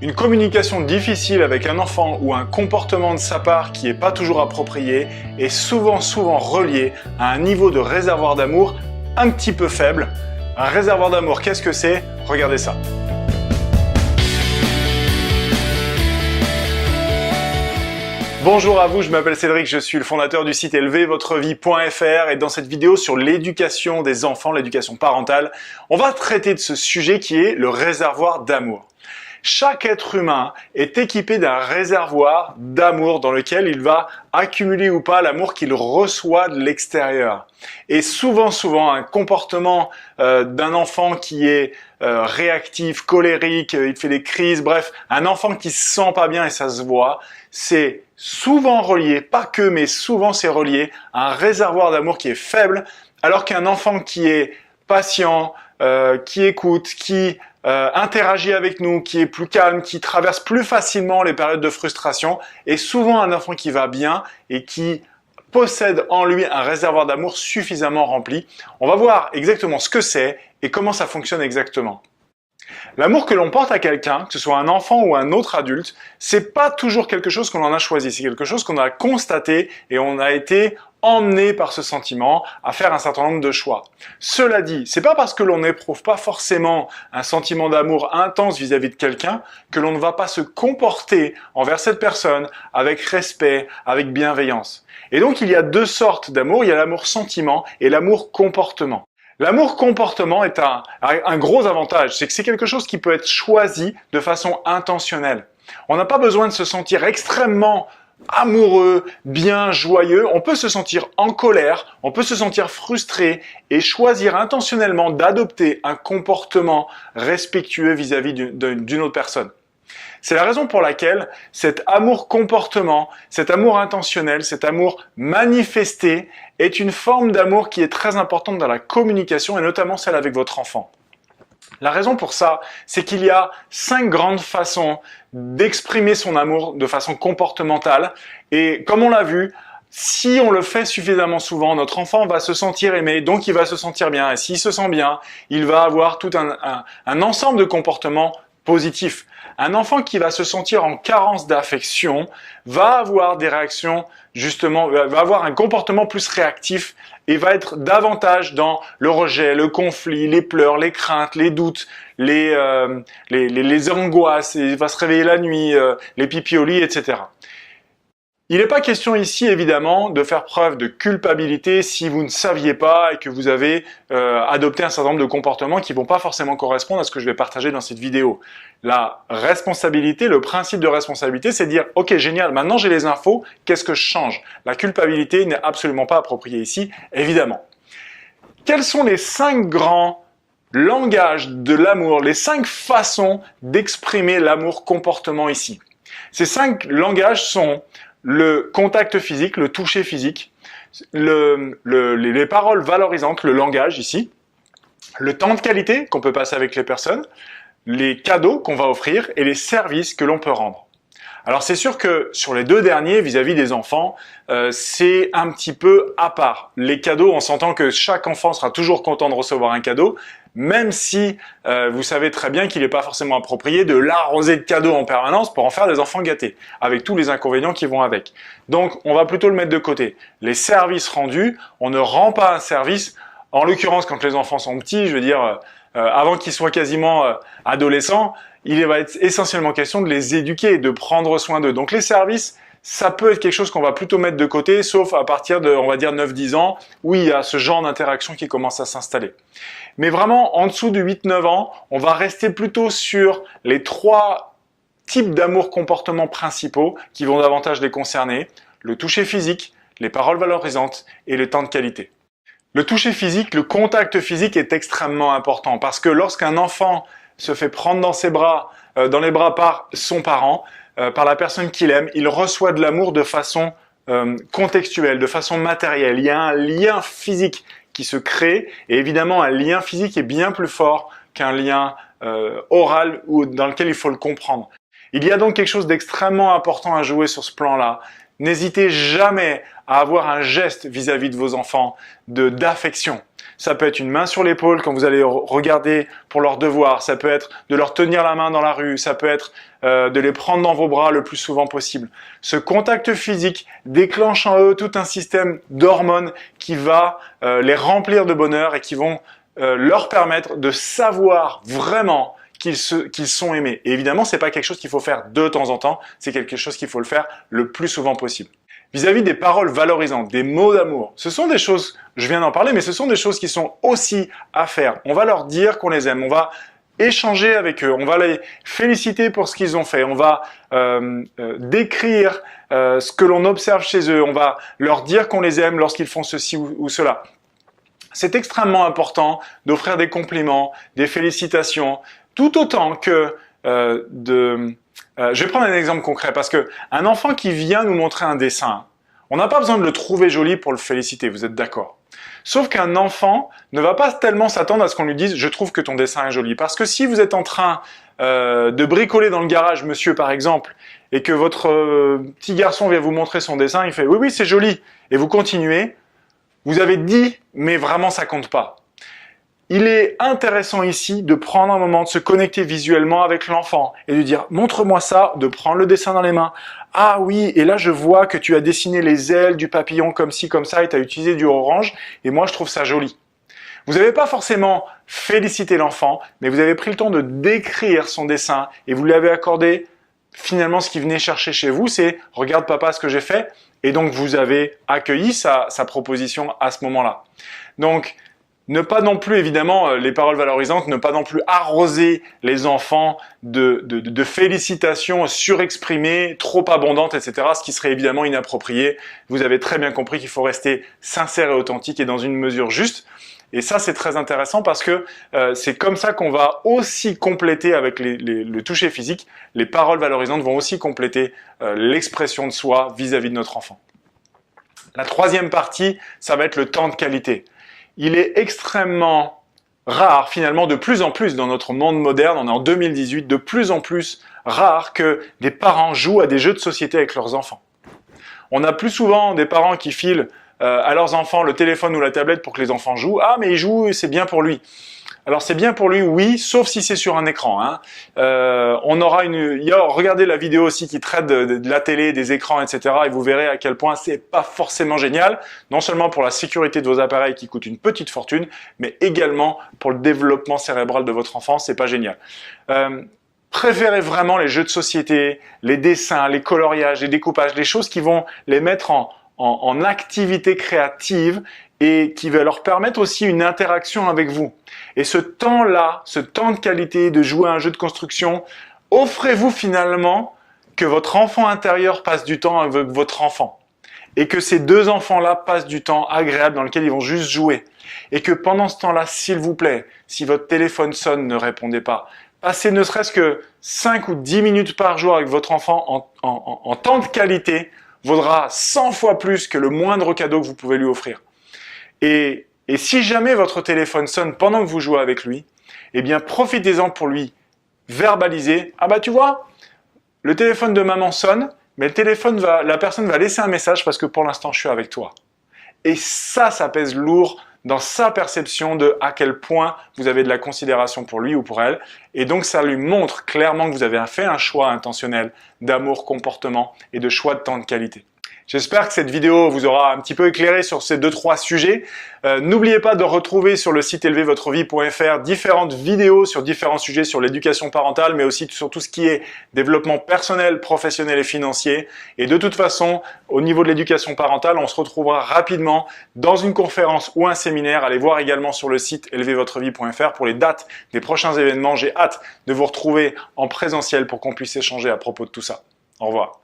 Une communication difficile avec un enfant ou un comportement de sa part qui n'est pas toujours approprié est souvent relié à un niveau de réservoir d'amour un petit peu faible. Un réservoir d'amour, qu'est-ce que c'est? Regardez ça. Bonjour à vous, je m'appelle Cédric, je suis le fondateur du site élevez-votre-vie.fr et dans cette vidéo sur l'éducation des enfants, l'éducation parentale, on va traiter de ce sujet qui est le réservoir d'amour. Chaque être humain est équipé d'un réservoir d'amour dans lequel il va accumuler ou pas l'amour qu'il reçoit de l'extérieur. Et souvent, un comportement d'un enfant qui est réactif, colérique, il fait des crises, bref, un enfant qui se sent pas bien et ça se voit, c'est souvent relié, pas que, mais souvent c'est relié à un réservoir d'amour qui est faible, alors qu'un enfant qui est patient, qui écoute, qui interagit avec nous, qui est plus calme, qui traverse plus facilement les périodes de frustration, est souvent un enfant qui va bien et qui possède en lui un réservoir d'amour suffisamment rempli. On va voir exactement ce que c'est et comment ça fonctionne exactement. L'amour que l'on porte à quelqu'un, que ce soit un enfant ou un autre adulte, c'est pas toujours quelque chose qu'on en a choisi, c'est quelque chose qu'on a constaté et on a été emmené par ce sentiment à faire un certain nombre de choix. Cela dit, c'est pas parce que l'on n'éprouve pas forcément un sentiment d'amour intense vis-à-vis de quelqu'un que l'on ne va pas se comporter envers cette personne avec respect, avec bienveillance. Et donc il y a deux sortes d'amour, il y a l'amour sentiment et l'amour comportement. L'amour comportement est un gros avantage, c'est que c'est quelque chose qui peut être choisi de façon intentionnelle. On n'a pas besoin de se sentir extrêmement amoureux, bien, joyeux. On peut se sentir en colère, on peut se sentir frustré et choisir intentionnellement d'adopter un comportement respectueux vis-à-vis d'une autre personne. C'est la raison pour laquelle cet amour comportement, cet amour intentionnel, cet amour manifesté est une forme d'amour qui est très importante dans la communication et notamment celle avec votre enfant. La raison pour ça, c'est qu'il y a 5 grandes façons d'exprimer son amour de façon comportementale et comme on l'a vu, si on le fait suffisamment souvent, notre enfant va se sentir aimé, donc il va se sentir bien et s'il se sent bien, il va avoir tout un ensemble de comportements positif. Un enfant qui va se sentir en carence d'affection va avoir des réactions, justement, va avoir un comportement plus réactif et va être davantage dans le rejet, le conflit, les pleurs, les craintes, les doutes, les angoisses, il va se réveiller la nuit, les pipis au lit, etc. Il n'est pas question ici, évidemment, de faire preuve de culpabilité si vous ne saviez pas et que vous avez adopté un certain nombre de comportements qui ne vont pas forcément correspondre à ce que je vais partager dans cette vidéo. La responsabilité, le principe de responsabilité, c'est de dire « Ok, génial, maintenant j'ai les infos, qu'est-ce que je change ?» La culpabilité n'est absolument pas appropriée ici, évidemment. Quels sont les 5 grands langages de l'amour, les 5 façons d'exprimer l'amour comportement ici? Ces 5 langages sont le contact physique, le toucher physique, les paroles valorisantes, le langage ici, le temps de qualité qu'on peut passer avec les personnes, les cadeaux qu'on va offrir et les services que l'on peut rendre. Alors c'est sûr que sur les 2 derniers, vis-à-vis des enfants, c'est un petit peu à part. Les cadeaux, on s'entend que chaque enfant sera toujours content de recevoir un cadeau, même si vous savez très bien qu'il n'est pas forcément approprié de l'arroser de cadeaux en permanence pour en faire des enfants gâtés, avec tous les inconvénients qui vont avec. Donc on va plutôt le mettre de côté. Les services rendus, on ne rend pas un service, en l'occurrence quand les enfants sont petits, je veux dire, avant qu'ils soient quasiment adolescents, il va être essentiellement question de les éduquer, de prendre soin d'eux. Donc les services, ça peut être quelque chose qu'on va plutôt mettre de côté, sauf à partir de, on va dire, 9-10 ans, où il y a ce genre d'interaction qui commence à s'installer. Mais vraiment, en dessous de 8-9 ans, on va rester plutôt sur les 3 types d'amour comportement principaux qui vont davantage les concerner. Le toucher physique, les paroles valorisantes et le temps de qualité. Le toucher physique, le contact physique est extrêmement important parce que lorsqu'un enfant se fait prendre dans ses bras, dans les bras par son parent, par la personne qu'il aime, il reçoit de l'amour de façon contextuelle, de façon matérielle. Il y a un lien physique qui se crée et évidemment un lien physique est bien plus fort qu'un lien oral ou dans lequel il faut le comprendre. Il y a donc quelque chose d'extrêmement important à jouer sur ce plan-là, N'hésitez jamais à avoir un geste vis-à-vis de vos enfants d'affection. Ça peut être une main sur l'épaule quand vous allez regarder pour leurs devoirs, ça peut être de leur tenir la main dans la rue, ça peut être de les prendre dans vos bras le plus souvent possible. Ce contact physique déclenche en eux tout un système d'hormones qui va les remplir de bonheur et qui vont leur permettre de savoir vraiment qu'ils sont aimés. Et évidemment, c'est pas quelque chose qu'il faut faire de temps en temps, c'est quelque chose qu'il faut le faire le plus souvent possible. Vis-à-vis des paroles valorisantes, des mots d'amour, ce sont des choses, je viens d'en parler, mais ce sont des choses qui sont aussi à faire. On va leur dire qu'on les aime, on va échanger avec eux, on va les féliciter pour ce qu'ils ont fait, on va décrire ce que l'on observe chez eux, on va leur dire qu'on les aime lorsqu'ils font ceci ou cela. C'est extrêmement important d'offrir des compliments, des félicitations, tout autant que je vais prendre un exemple concret parce que un enfant qui vient nous montrer un dessin, on n'a pas besoin de le trouver joli pour le féliciter, vous êtes d'accord? Sauf qu'un enfant ne va pas tellement s'attendre à ce qu'on lui dise « je trouve que ton dessin est joli ». Parce que si vous êtes en train de bricoler dans le garage, monsieur par exemple, et que votre petit garçon vient vous montrer son dessin, il fait « oui, oui, c'est joli », et vous continuez, vous avez dit « mais vraiment ça compte pas ». Il est intéressant ici de prendre un moment, de se connecter visuellement avec l'enfant et de dire « montre-moi ça », de prendre le dessin dans les mains. « Ah oui, et là je vois que tu as dessiné les ailes du papillon comme ci, comme ça, et tu as utilisé du orange, et moi je trouve ça joli. » Vous n'avez pas forcément félicité l'enfant, mais vous avez pris le temps de décrire son dessin et vous lui avez accordé finalement ce qu'il venait chercher chez vous, c'est « regarde papa ce que j'ai fait », et donc vous avez accueilli sa proposition à ce moment-là. Donc, ne pas non plus, évidemment, les paroles valorisantes, ne pas non plus arroser les enfants de félicitations surexprimées, trop abondantes, etc., ce qui serait évidemment inapproprié. Vous avez très bien compris qu'il faut rester sincère et authentique et dans une mesure juste. Et ça, c'est très intéressant parce que c'est comme ça qu'on va aussi compléter avec le toucher physique. Les paroles valorisantes vont aussi compléter l'expression de soi vis-à-vis de notre enfant. La troisième partie, ça va être le temps de qualité. Il est extrêmement rare, finalement, de plus en plus dans notre monde moderne, on est en 2018, de plus en plus rare que des parents jouent à des jeux de société avec leurs enfants. On a plus souvent des parents qui filent à leurs enfants le téléphone ou la tablette pour que les enfants jouent. Ah, mais il joue, c'est bien pour lui. Alors c'est bien pour lui, oui, sauf si c'est sur un écran. Hein. Regardez la vidéo aussi qui traite de la télé, des écrans, etc. Et vous verrez à quel point c'est pas forcément génial, non seulement pour la sécurité de vos appareils qui coûtent une petite fortune, mais également pour le développement cérébral de votre enfant, c'est pas génial. Préférez vraiment les jeux de société, les dessins, les coloriages, les découpages, les choses qui vont les mettre en activité créative et qui va leur permettre aussi une interaction avec vous. Et ce temps-là, ce temps de qualité de jouer à un jeu de construction, offrez-vous finalement que votre enfant intérieur passe du temps avec votre enfant. Et que ces deux enfants-là passent du temps agréable dans lequel ils vont juste jouer. Et que pendant ce temps-là, s'il vous plaît, si votre téléphone sonne, ne répondez pas. Passez ne serait-ce que 5 ou 10 minutes par jour avec votre enfant en temps de qualité vaudra 100 fois plus que le moindre cadeau que vous pouvez lui offrir. Et si jamais votre téléphone sonne pendant que vous jouez avec lui, eh bien profitez-en pour lui verbaliser. Ah bah tu vois, le téléphone de maman sonne, mais la personne va laisser un message parce que pour l'instant je suis avec toi. Et ça pèse lourd dans sa perception de à quel point vous avez de la considération pour lui ou pour elle. Et donc ça lui montre clairement que vous avez fait un choix intentionnel d'amour, comportement et de choix de temps de qualité. J'espère que cette vidéo vous aura un petit peu éclairé sur ces 2-3 sujets. N'oubliez pas de retrouver sur le site élevez-votre-vie.fr différentes vidéos sur différents sujets sur l'éducation parentale, mais aussi sur tout ce qui est développement personnel, professionnel et financier. Et de toute façon, au niveau de l'éducation parentale, on se retrouvera rapidement dans une conférence ou un séminaire. Allez voir également sur le site élevez-votre-vie.fr pour les dates des prochains événements. J'ai hâte de vous retrouver en présentiel pour qu'on puisse échanger à propos de tout ça. Au revoir.